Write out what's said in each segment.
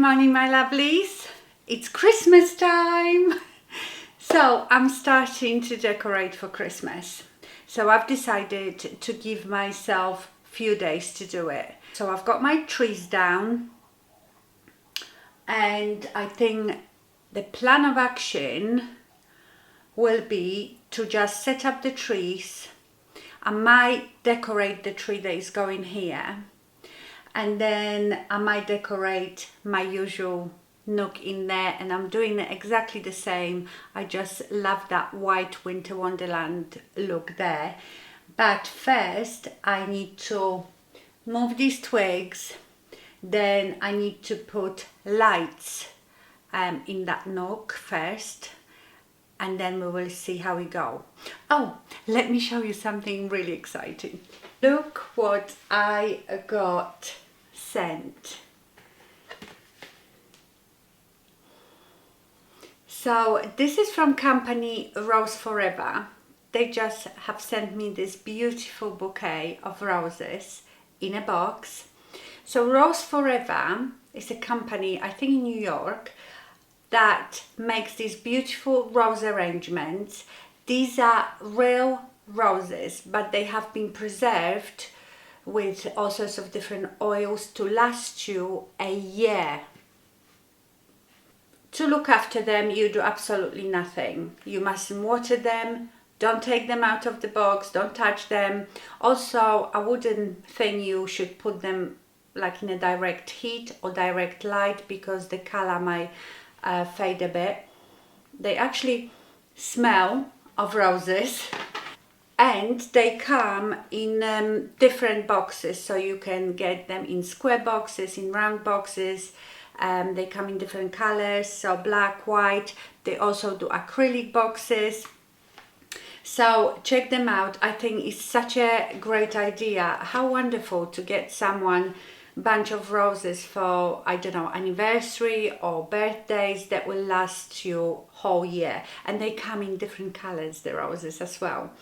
morning, my lovelies. It's Christmas time. So I'm starting to decorate for Christmas. So I've decided to give myself a few days to do it. So I've got my trees down, and I think the plan of action will be to just set up the trees. I might decorate the tree that is going here, and then I might decorate my usual nook in there, and I'm doing exactly the same. I just love that white winter wonderland look there. But first I need to move these twigs, then I need to put lights in that nook first, and then we will see how we go. Oh, let me show you something really exciting. Look what I got sent. So this is from company Rose Forever. They just have sent me this beautiful bouquet of roses in a box. So Rose Forever is a company, I think in New York, that makes these beautiful rose arrangements. These are real roses, but they have been preserved with all sorts of different oils to last you a year. To look after them, you do absolutely nothing. You mustn't water them, don't take them out of the box, don't touch them. Also, I wouldn't think you should put them like in a direct heat or direct light, because the color might fade a bit. They actually smell of roses, and they come in different boxes, so you can get them in square boxes, in round boxes. They come in different colors, so black, white. They also do acrylic boxes. So check them out. I think it's such a great idea. How wonderful to get someone bunch of roses for, I don't know, anniversary or birthdays that will last you whole year. And they come in different colors, the roses as well.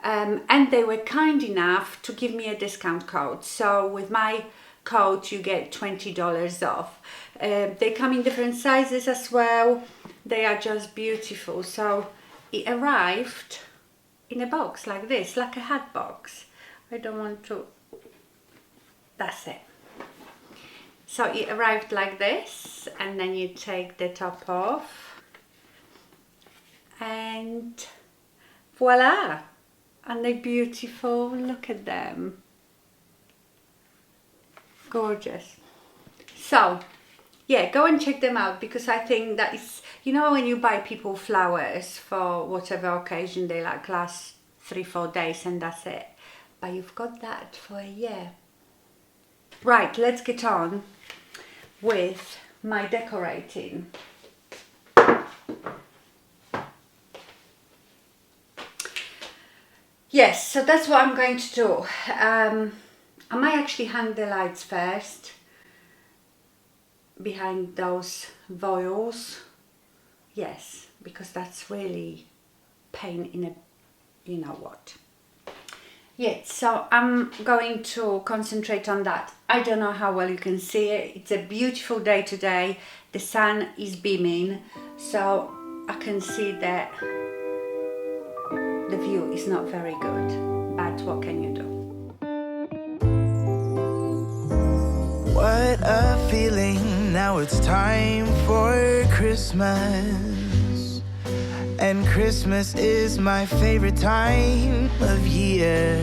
And they were kind enough to give me a discount code. So with my code you get $20 off. They come in different sizes as well. They are just beautiful. So it arrived in a box like this, like a hat box. I don't want to, that's it. So it arrived like this, and then you take the top off, and voila, and they're beautiful. Look at them, gorgeous. So yeah, go and check them out, because I think that is, you know, when you buy people flowers for whatever occasion, they like last 3-4 days and that's it, but you've got that for a year. Right, let's get on with my decorating. Yes, so that's what I'm going to do. I might actually hang the lights first behind those voiles. Yes, because that's really pain in a, you know what. Yeah, so I'm going to concentrate on that. I don't know how well you can see it. It's a beautiful day today. The sun is beaming, so I can see that the view is not very good, but what can you do? What a feeling, now it's time for Christmas. And Christmas is my favorite time of year.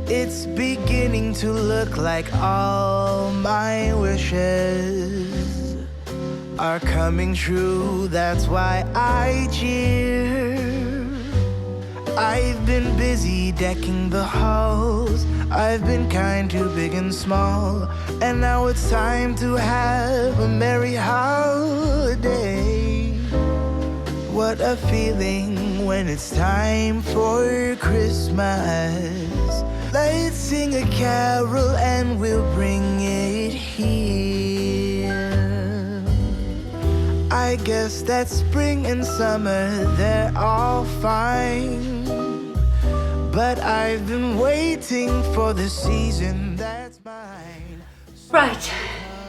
It's beginning to look like all my wishes are coming true. That's why I cheer. I've been busy decking the halls. I've been kind to big and small. And now it's time to have a merry holiday. What a feeling when it's time for Christmas. Let's sing a carol and we'll bring it here. I guess that spring and summer, they're all fine, but I've been waiting for the season that's mine. Right,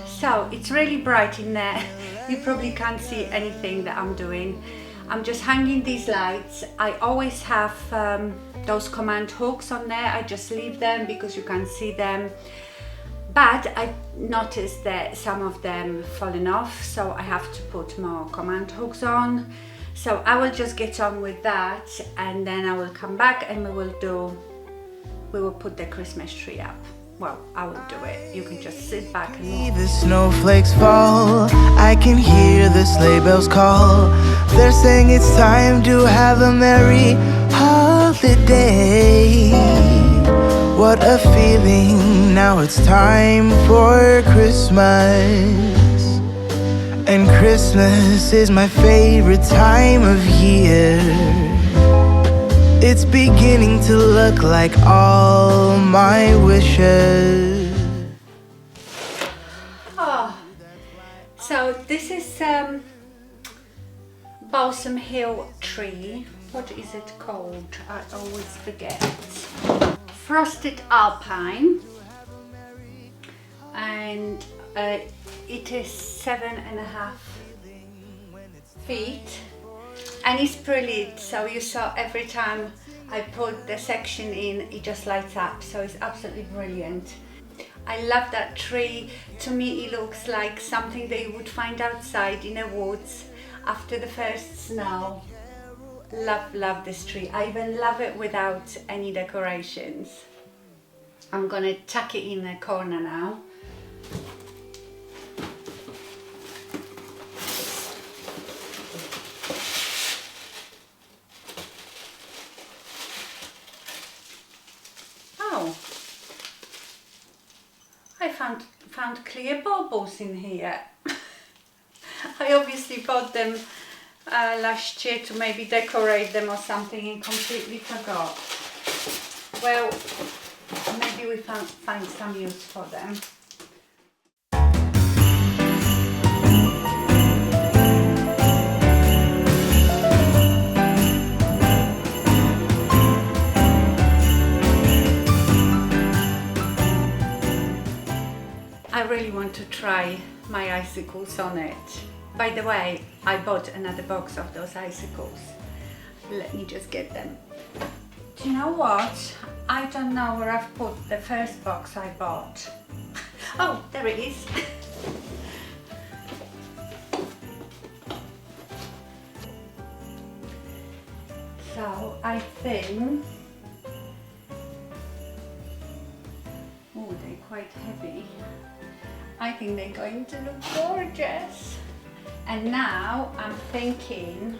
so So it's really bright in there. You probably can't see anything that I'm doing. I'm just hanging these lights. I always have those command hooks on there. I just leave them because you can see them. But I noticed that some of them fallen off, so I have to put more command hooks on. So I will just get on with that, and then I will come back and we will put the Christmas tree up. Well, I will do it. You can just sit back and watch. The snowflakes fall, I can hear the sleigh bells call. They're saying it's time to have a merry holiday. What a feeling, now it's time for Christmas. And Christmas is my favorite time of year. It's beginning to look like all my wishes. Oh, so this is Balsam Hill tree. What is it called? I always forget. Frosted Alpine, and it is 7.5 feet. And it's pre-lit, so you saw every time I put the section in, it just lights up, so it's absolutely brilliant. I love that tree. To me it looks like something that you would find outside in the woods after the first snow. Love this tree. I even love it without any decorations. I'm gonna tuck it in the corner now. I found clear baubles in here. I obviously bought them last year to maybe decorate them or something and completely forgot. Well, maybe we find some use for them. I really want to try my icicles on it. By the way, I bought another box of those icicles. Let me just get them. Do you know what? I don't know where I've put the first box I bought. Oh, there it is. So I think, oh, they're quite heavy. I think they're going to look gorgeous. And now I'm thinking,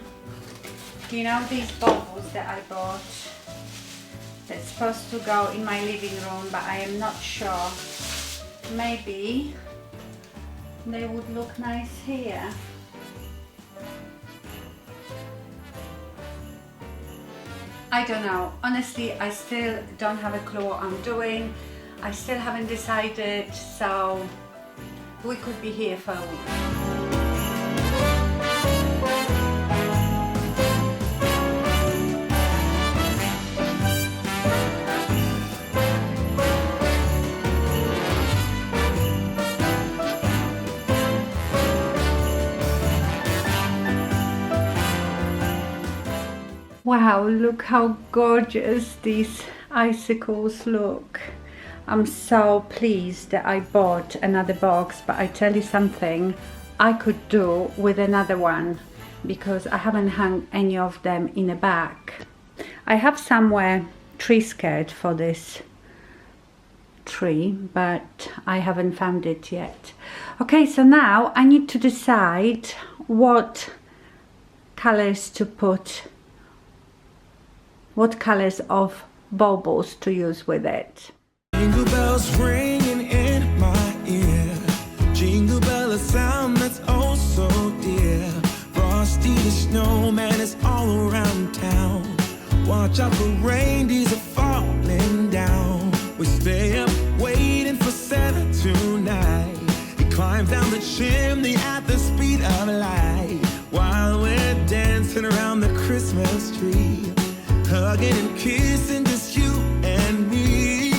you know these baubles that I bought? That's supposed to go in my living room, but I am not sure. Maybe they would look nice here. I don't know. Honestly, I still don't have a clue what I'm doing. I still haven't decided, so we could be here for a week. Wow, look how gorgeous these icicles look. I'm so pleased that I bought another box, but I tell you something, I could do with another one because I haven't hung any of them in the back. I have somewhere tree skirt for this tree, but I haven't found it yet. Okay, so now I need to decide what colors to put, what colors of baubles to use with it. Jingle bells ringing in my ear. Jingle bell, a sound that's oh so dear. Frosty the snowman is all around town. Watch out for reindeers are falling down. We stay up waiting for Santa tonight. He climbs down the chimney at the speed of light, while we're dancing around the Christmas tree, hugging and kissing, just you and me.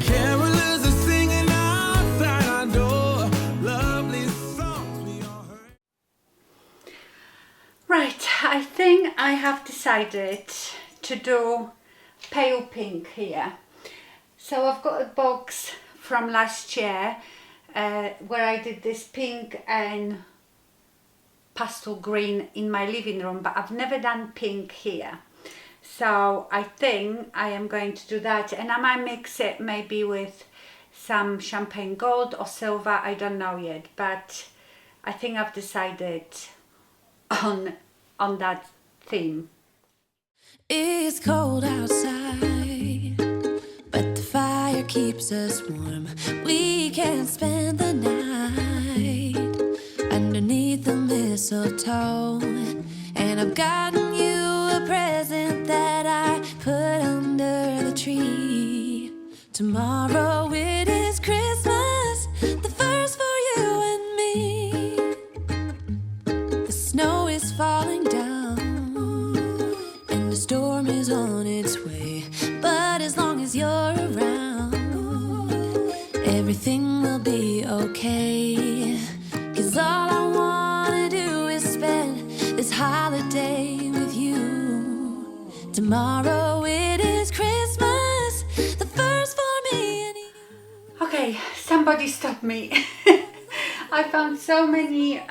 Carolers are singing outside our door. I have decided to do pale pink here. So I've got a box from last year where I did this pink and pastel green in my living room, but I've never done pink here. So I think I am going to do that, and I might mix it maybe with some champagne gold or silver, I don't know yet, but I think I've decided on that theme. It's cold outside, but the fire keeps us warm. We can spend the night underneath the mistletoe, and I've gotten you a present that I put under the tree. Tomorrow it is Christmas, the first for you and me. The snow is falling down and the storm is on its way, but as long as you're around, everything will be okay. 'Cause all I wanna do is spend this holiday with you. Tomorrow it is Christmas, the first for me and you. Okay, somebody stop me. I found so many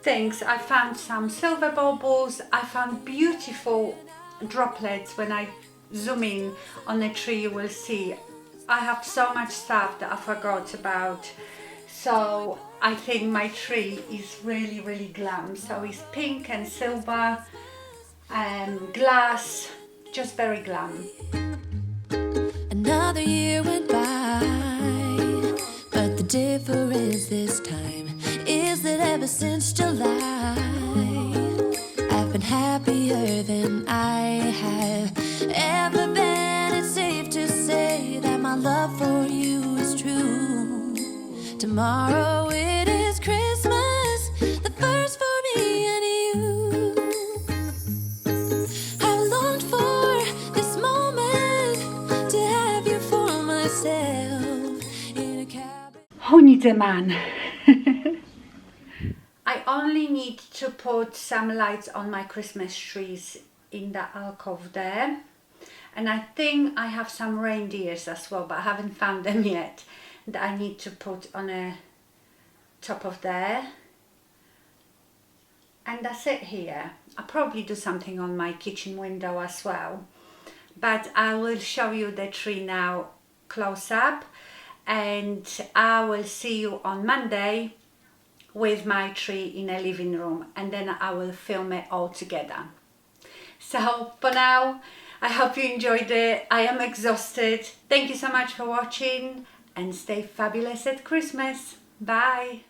things. I found some silver baubles. I found beautiful droplets. When I zoom in on the tree, you will see I have so much stuff that I forgot about. So I think my tree is really, really glam. So it's pink and silver and glass, just very glam. Another year went by, but the difference this time is that ever since July, I've been happier than I have ever been. It's safe to say that my love for you is true. Tomorrow it is Christmas, the first for me and you. I longed for this moment to have you for myself in a cabin. Who needs a man? I only need to put some lights on my Christmas trees in the alcove there. And I think I have some reindeers as well, but I haven't found them yet, that I need to put on a top of there. And that's it here. I'll probably do something on my kitchen window as well. But I will show you the tree now close up, and I will see you on Monday with my tree in a living room, and then I will film it all together. So for now, I hope you enjoyed it. I am exhausted. Thank you so much for watching, and stay fabulous at Christmas. Bye.